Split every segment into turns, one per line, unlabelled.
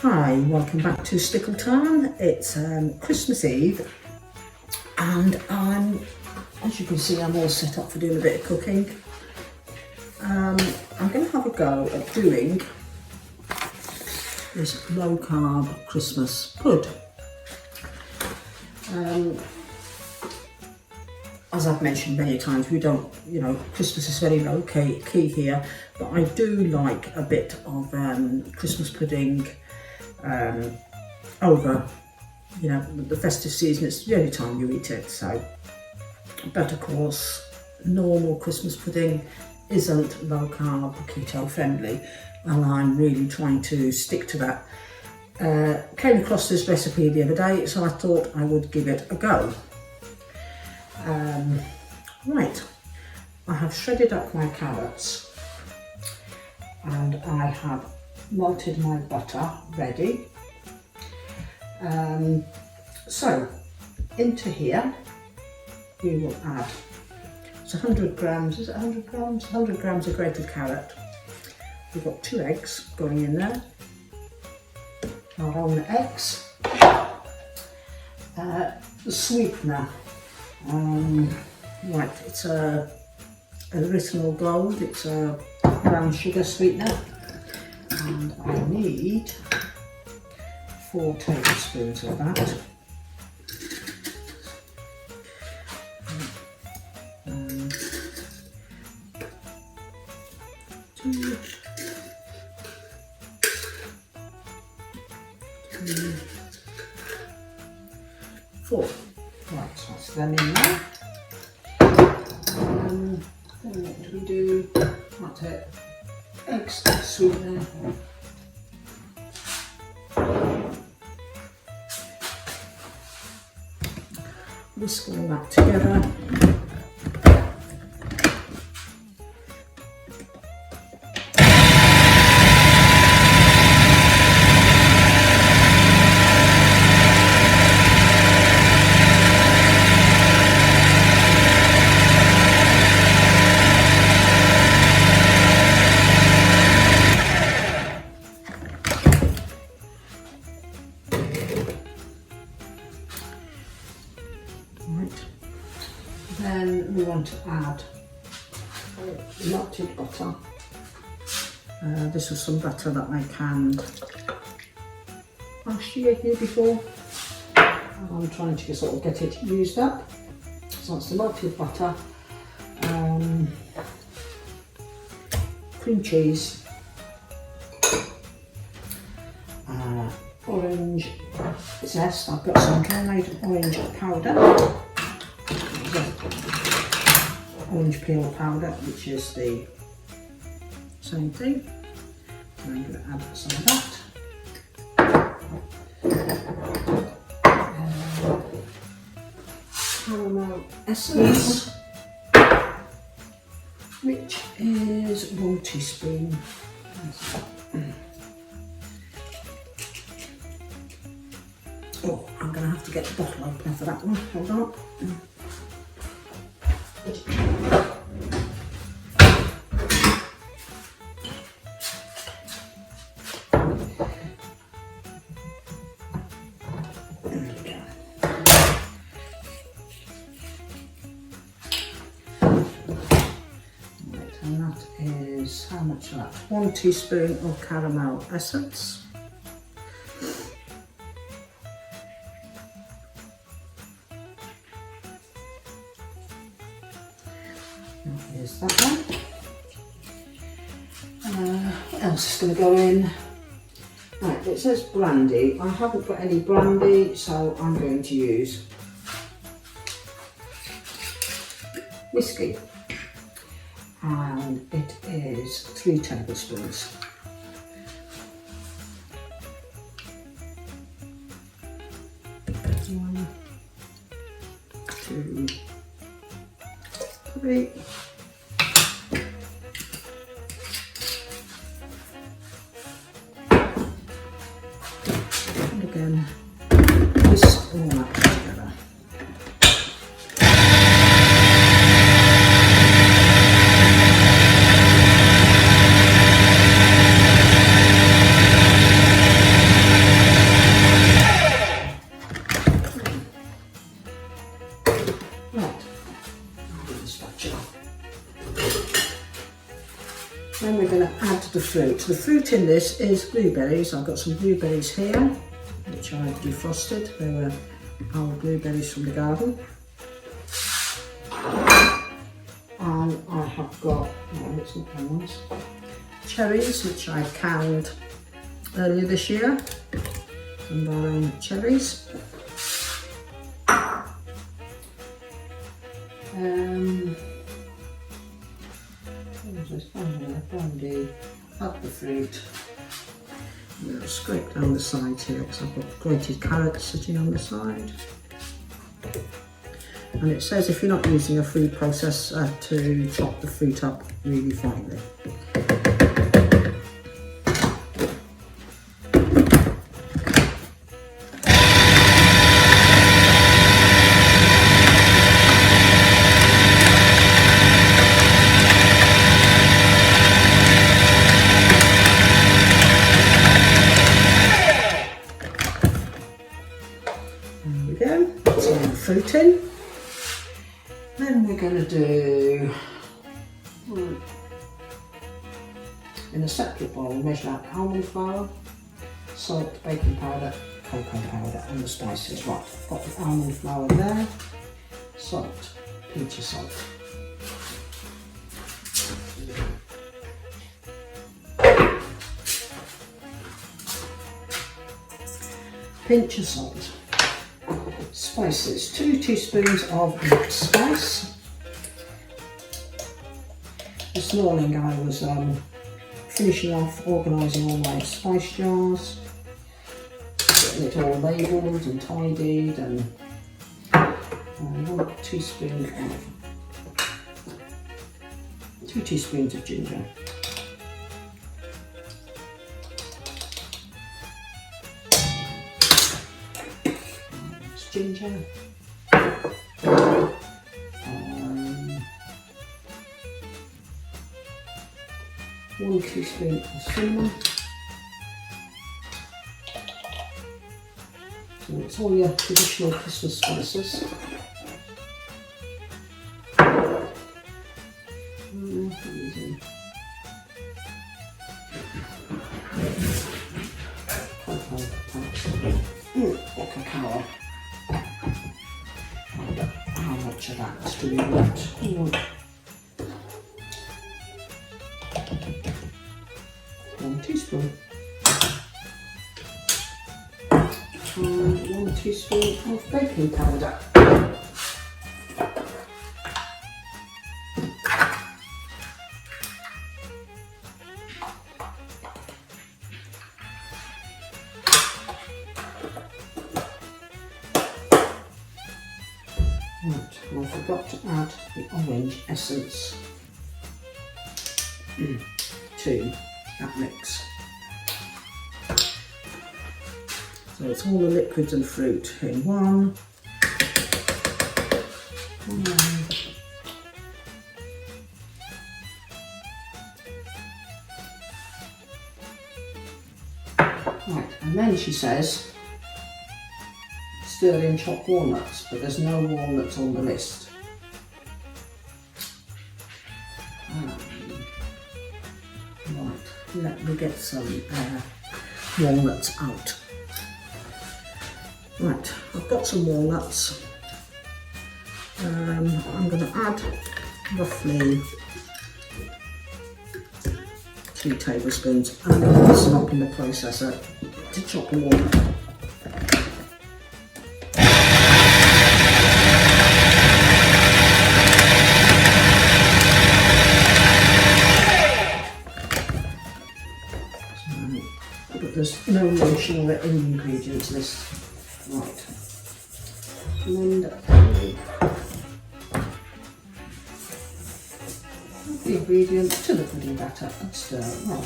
Hi, welcome back to Stickleton. It's Christmas Eve and as you can see, I'm all set up for doing a bit of cooking. I'm going to have a go at doing this low carb Christmas pud. As I've mentioned many times, we don't, Christmas is very low key here, but I do like a bit of Christmas pudding over, the festive season. It's the only time you eat it, so. But of course, normal Christmas pudding isn't low carb, keto friendly, and I'm really trying to stick to that. Came across this recipe the other day, so I thought I would give it a go. Right, I have shredded up my carrots and I have melted my butter ready. So into here we will add, it's 100 grams, is it 100 grams? 100 grams of grated carrot. We've got 2 eggs going in there, our own eggs. The sweetener, right, it's a Original Gold, it's a brown sugar sweetener, and I need 4 tablespoons of that. 2, 3, 4. Right, so that's them in there. Then what do we do? That's it. Eggs, sweetener. Whisk all that together. Then we want to add melted butter. This was some butter that I canned last year, here before. I'm trying to sort of get it used up. So it's the melted butter, cream cheese, orange zest. I've got some dried orange powder. Orange peel powder, which is the same thing. I'm going to add some of that. Caramel essence, which is 1 teaspoon. Oh, I'm going to have to get the bottle opener for that one. Hold on. And that is, how much of that? 1 teaspoon of caramel essence. Here's that one. What else is going to go in? Right, it says brandy. I haven't got any brandy, so I'm going to use whiskey. And it is 3 tablespoons. One, 2, 3. And again, whisk all that together. Then we're going to add the fruit. The fruit in this is blueberries. I've got some blueberries here, which I defrosted. They were our blueberries from the garden. And I have got, no, it's not them ones, cherries, which I canned earlier this year. Some of our own cherries. Brandy, add the fruit. I'm going to scrape down the sides here because I've got grated carrots sitting on the side. And it says if you're not using a food processor to chop the fruit up really finely. Fruit in. Then we're going to do, in a separate bowl, measure out almond flour, salt, baking powder, cocoa powder and the spices. Right, I've got the almond flour there, salt, pinch of salt. Pinch of salt. Spices, 2 teaspoons of mixed spice. This morning I was finishing off organising all my spice jars, getting it all labelled and tidied, and 1 teaspoon of 2 teaspoons of ginger. Ginger, 1 teaspoon of cinnamon. So it's all your traditional Christmas spices. Cacao. How much of that do we want? 1 teaspoon. And 1 teaspoon of baking powder. Right, and I forgot to add the orange essence to that mix. So it's all the liquids and fruit in one. Right, and then she says stir in chopped walnuts, but there's no walnuts on the list. Right, let me get some walnuts out. Right, I've got some walnuts. I'm going to add roughly 2 tablespoons, and I'm going to mix them up in the processor to chop them all up. But there's no mention of it in the ingredients list. Right. And the ingredients to the pudding batter and stir well.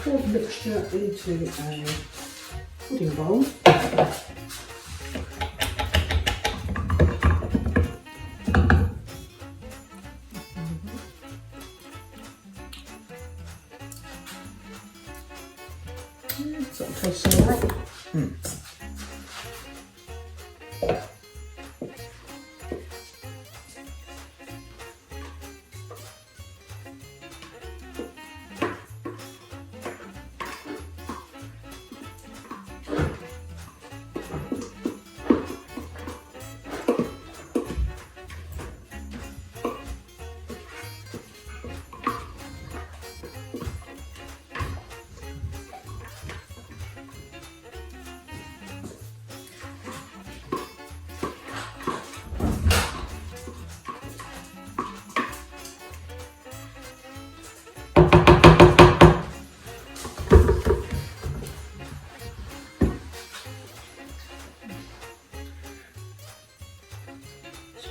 pour the mixture into a pudding bowl. Sort of tastes all right.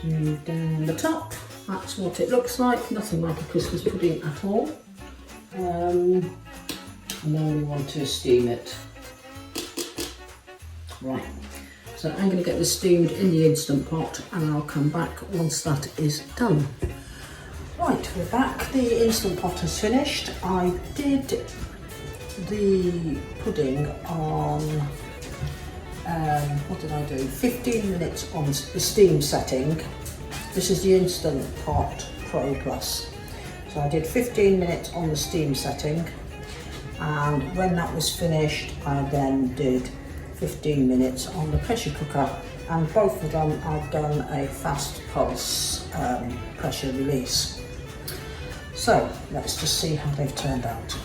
Smooth down the top. That's what it looks like. Nothing like a Christmas pudding at all. And then we want to steam it. Right. So I'm going to get this steamed in the Instant Pot, and I'll come back once that is done. Right, we're back. The Instant Pot is finished. I did the pudding on, what did I do? 15 minutes on the steam setting. This is the Instant Pot Pro Plus. So I did 15 minutes on the steam setting, and when that was finished, I then did 15 minutes on the pressure cooker, and both of them I've done a fast pulse pressure release. So let's just see how they've turned out,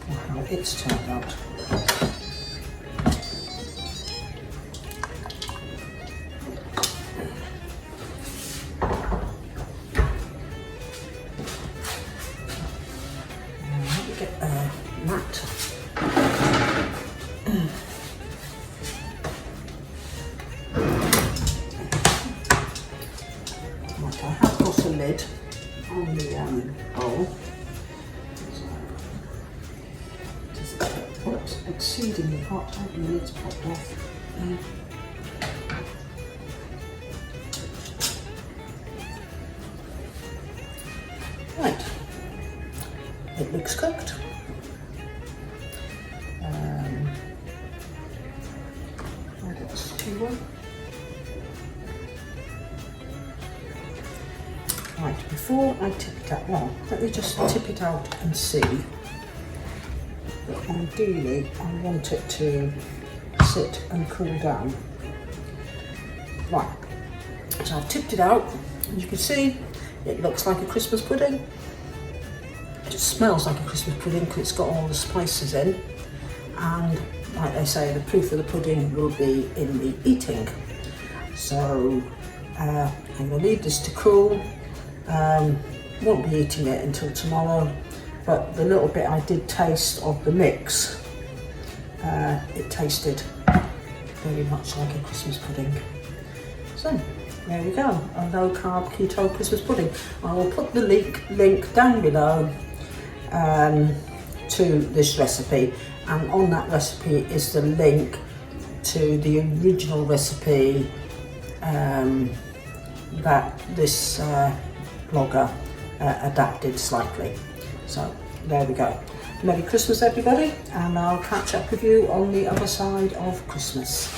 or how it's turned out. Let me get a mat. Right, I have got a lid on the bowl. It's exceedingly hot. I hope the lid's popped off. Right, it looks cooked. I'll get this to one. Right, before I tip it out, well, let me just tip it out and see. But ideally, I want it to sit and cool down. Right, so I've tipped it out. As you can see, it looks like a Christmas pudding. It smells like a Christmas pudding because it's got all the spices in. And like they say, the proof of the pudding will be in the eating. So I'm going to leave this to cool. Won't be eating it until tomorrow, but the little bit I did taste of the mix, it tasted very much like a Christmas pudding. So there we go, a low carb keto Christmas pudding. I will put the link down below to this recipe, and on that recipe is the link to the original recipe that this blogger adapted slightly. So there we go. Merry Christmas everybody, and I'll catch up with you on the other side of Christmas.